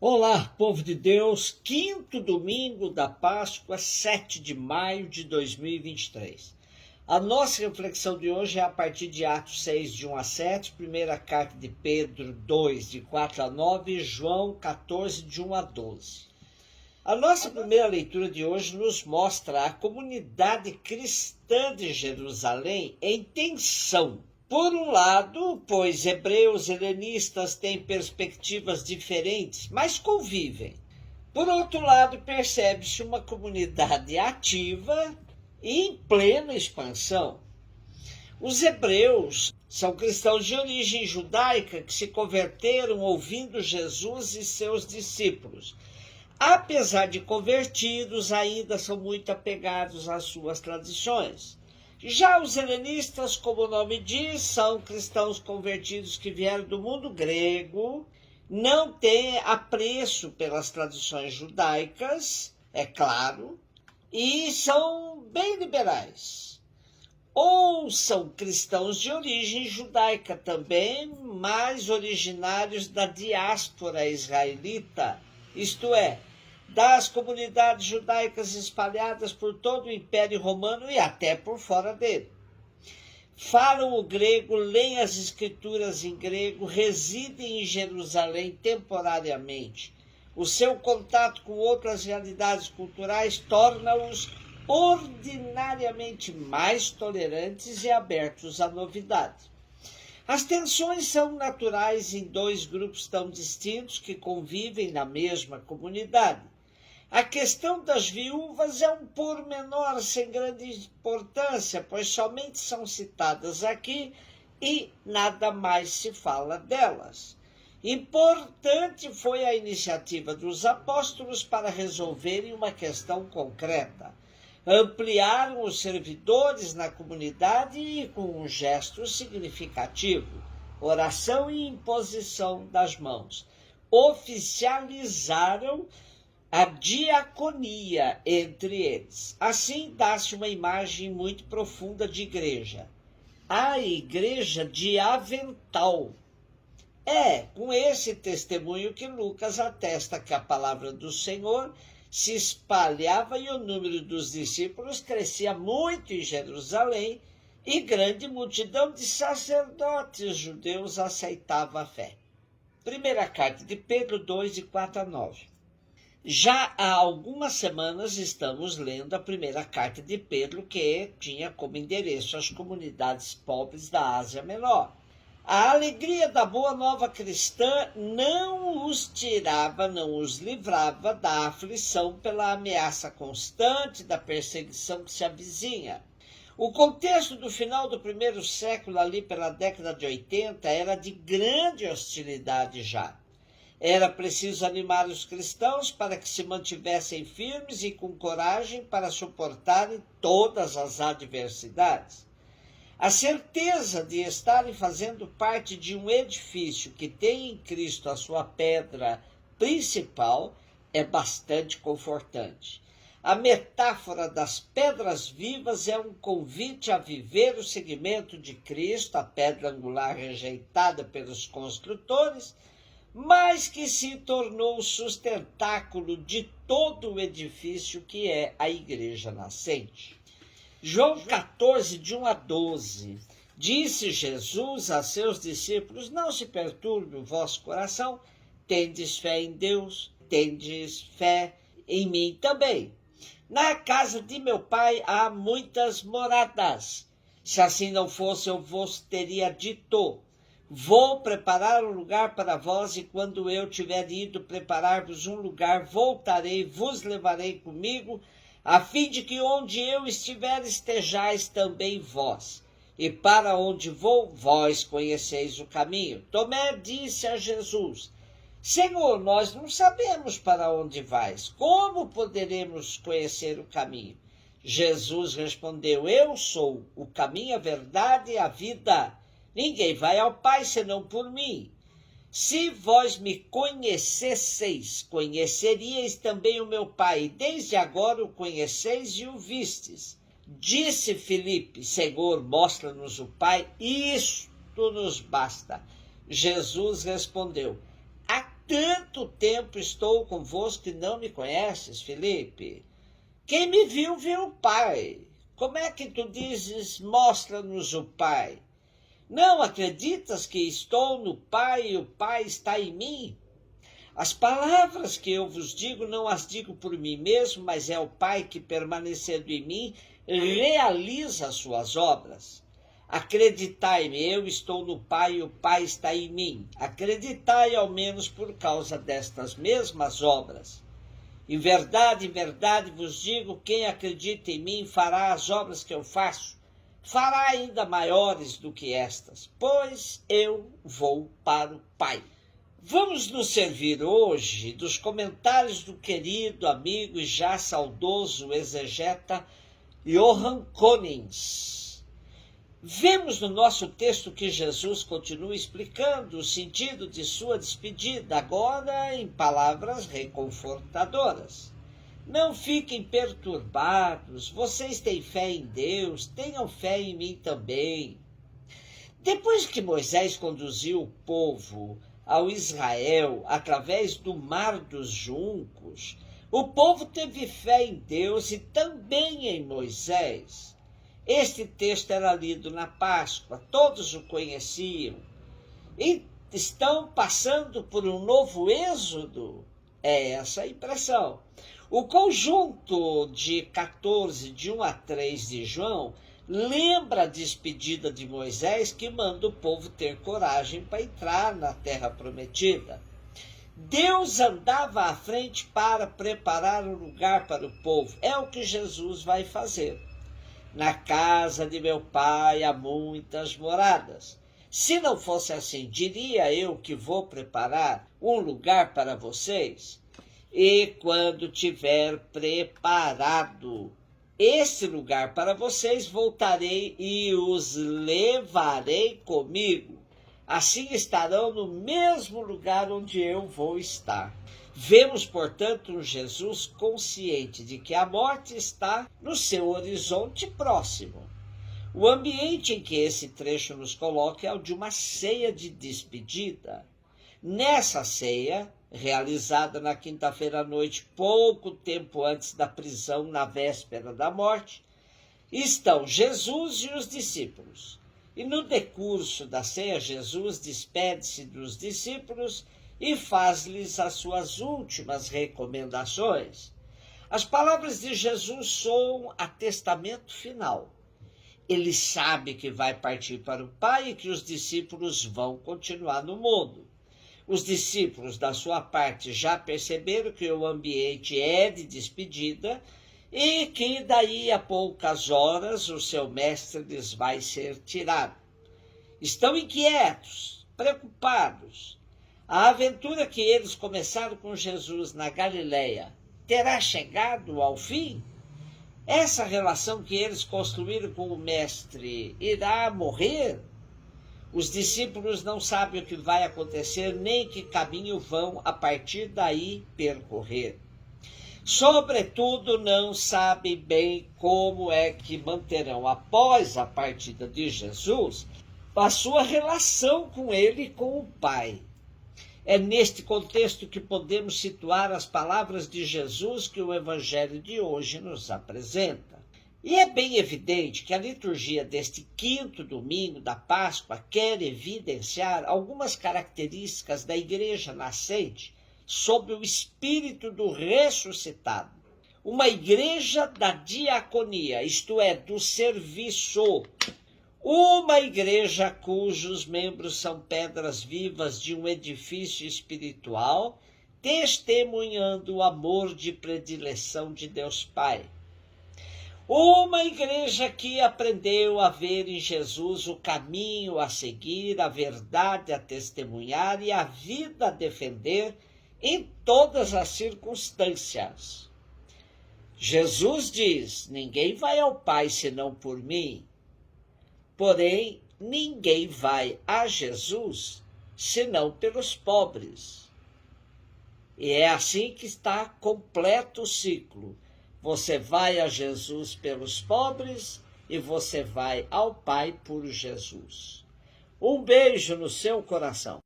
Olá, povo de Deus, quinto domingo da Páscoa, 7 de maio de 2023. A nossa reflexão de hoje é a partir de Atos 6, de 1 a 7, primeira carta de Pedro 2, de 4 a 9 e João 14, de 1 a 12. A nossa primeira leitura de hoje nos mostra a comunidade cristã de Jerusalém em tensão. Por um lado, pois hebreus e helenistas têm perspectivas diferentes, mas convivem. Por outro lado, percebe-se uma comunidade ativa e em plena expansão. Os hebreus são cristãos de origem judaica que se converteram ouvindo Jesus e seus discípulos. Apesar de convertidos, ainda são muito apegados às suas tradições. Já os helenistas, como o nome diz, são cristãos convertidos que vieram do mundo grego, não têm apreço pelas tradições judaicas, é claro, e são bem liberais. Ou são cristãos de origem judaica também, mas originários da diáspora israelita, isto é, das comunidades judaicas espalhadas por todo o Império Romano e até por fora dele. Falam o grego, leem as escrituras em grego, residem em Jerusalém temporariamente. O seu contato com outras realidades culturais torna-os ordinariamente mais tolerantes e abertos à novidade. As tensões são naturais em dois grupos tão distintos que convivem na mesma comunidade. A questão das viúvas é um pormenor sem grande importância, pois somente são citadas aqui e nada mais se fala delas. Importante foi a iniciativa dos apóstolos para resolverem uma questão concreta. Ampliaram os servidores na comunidade e com um gesto significativo, oração e imposição das mãos, oficializaram a diaconia entre eles. Assim dá-se uma imagem muito profunda de igreja. A igreja de avental. É com esse testemunho que Lucas atesta que a palavra do Senhor se espalhava e o número dos discípulos crescia muito em Jerusalém e grande multidão de sacerdotes judeus aceitava a fé. Primeira carta de Pedro 2, de 4 a 9. Já há algumas semanas estamos lendo a primeira carta de Pedro, que tinha como endereço as comunidades pobres da Ásia Menor. A alegria da boa nova cristã não os tirava, não os livrava da aflição pela ameaça constante da perseguição que se avizinha. O contexto do final do primeiro século, ali pela década de 80, era de grande hostilidade já. Era preciso animar os cristãos para que se mantivessem firmes e com coragem para suportarem todas as adversidades. A certeza de estarem fazendo parte de um edifício que tem em Cristo a sua pedra principal é bastante confortante. A metáfora das pedras vivas é um convite a viver o seguimento de Cristo, a pedra angular rejeitada pelos construtores, mas que se tornou o sustentáculo de todo o edifício que é a igreja nascente. João 14, de 1 a 12. Disse Jesus a seus discípulos: não se perturbe o vosso coração, tendes fé em Deus, tendes fé em mim também. Na casa de meu pai há muitas moradas. Se assim não fosse, eu vos teria dito: vou preparar um lugar para vós, e quando eu tiver ido preparar-vos um lugar, voltarei e vos levarei comigo, a fim de que onde eu estiver estejais também vós. E para onde vou, vós conheceis o caminho. Tomé disse a Jesus: Senhor, nós não sabemos para onde vais. Como poderemos conhecer o caminho? Jesus respondeu: eu sou o caminho, a verdade e a vida. Ninguém vai ao Pai senão por mim. Se vós me conhecesseis, conheceríeis também o meu Pai, e desde agora o conheceis e o vistes. Disse Filipe: Senhor, mostra-nos o Pai, isto nos basta. Jesus respondeu: tanto tempo estou convosco e não me conheces, Filipe? Quem me viu, viu o Pai. Como é que tu dizes, mostra-nos o Pai? Não acreditas que estou no Pai e o Pai está em mim? As palavras que eu vos digo, não as digo por mim mesmo, mas é o Pai que, permanecendo em mim, realiza as suas obras. Acreditai-me, eu estou no Pai e o Pai está em mim. Acreditai ao menos por causa destas mesmas obras. Em verdade vos digo, quem acredita em mim fará as obras que eu faço, fará ainda maiores do que estas, pois eu vou para o Pai. Vamos nos servir hoje dos comentários do querido amigo e já saudoso exegeta Johann Konings. Vemos no nosso texto que Jesus continua explicando o sentido de sua despedida, agora em palavras reconfortadoras. Não fiquem perturbados, vocês têm fé em Deus, tenham fé em mim também. Depois que Moisés conduziu o povo ao Israel através do Mar dos Juncos, o povo teve fé em Deus e também em Moisés. Este texto era lido na Páscoa, todos o conheciam. E estão passando por um novo êxodo? É essa a impressão. O conjunto de 14, de 1 a 3 de João, lembra a despedida de Moisés que manda o povo ter coragem para entrar na terra prometida. Deus andava à frente para preparar um lugar para o povo. É o que Jesus vai fazer. Na casa de meu pai há muitas moradas. Se não fosse assim, diria eu que vou preparar um lugar para vocês? E quando tiver preparado esse lugar para vocês, voltarei e os levarei comigo. Assim estarão no mesmo lugar onde eu vou estar. Vemos, portanto, um Jesus consciente de que a morte está no seu horizonte próximo. O ambiente em que esse trecho nos coloca é o de uma ceia de despedida. Nessa ceia, realizada na quinta-feira à noite, pouco tempo antes da prisão, na véspera da morte, estão Jesus e os discípulos. E no decurso da ceia, Jesus despede-se dos discípulos e faz-lhes as suas últimas recomendações. As palavras de Jesus soam a testamento final. Ele sabe que vai partir para o Pai e que os discípulos vão continuar no mundo. Os discípulos, da sua parte, já perceberam que o ambiente é de despedida e que daí a poucas horas o seu mestre lhes vai ser tirado. Estão inquietos, preocupados. A aventura que eles começaram com Jesus na Galileia terá chegado ao fim? Essa relação que eles construíram com o Mestre irá morrer? Os discípulos não sabem o que vai acontecer, nem que caminho vão a partir daí percorrer. Sobretudo, não sabem bem como é que manterão, após a partida de Jesus, a sua relação com ele e com o Pai. É neste contexto que podemos situar as palavras de Jesus que o Evangelho de hoje nos apresenta. E é bem evidente que a liturgia deste quinto domingo da Páscoa quer evidenciar algumas características da igreja nascente sob o espírito do ressuscitado. Uma igreja da diaconia, isto é, do serviço. Uma igreja cujos membros são pedras vivas de um edifício espiritual, testemunhando o amor de predileção de Deus Pai. Uma igreja que aprendeu a ver em Jesus o caminho a seguir, a verdade a testemunhar e a vida a defender em todas as circunstâncias. Jesus diz: ninguém vai ao Pai senão por mim. Porém, ninguém vai a Jesus senão pelos pobres. E é assim que está completo o ciclo. Você vai a Jesus pelos pobres e você vai ao Pai por Jesus. Um beijo no seu coração.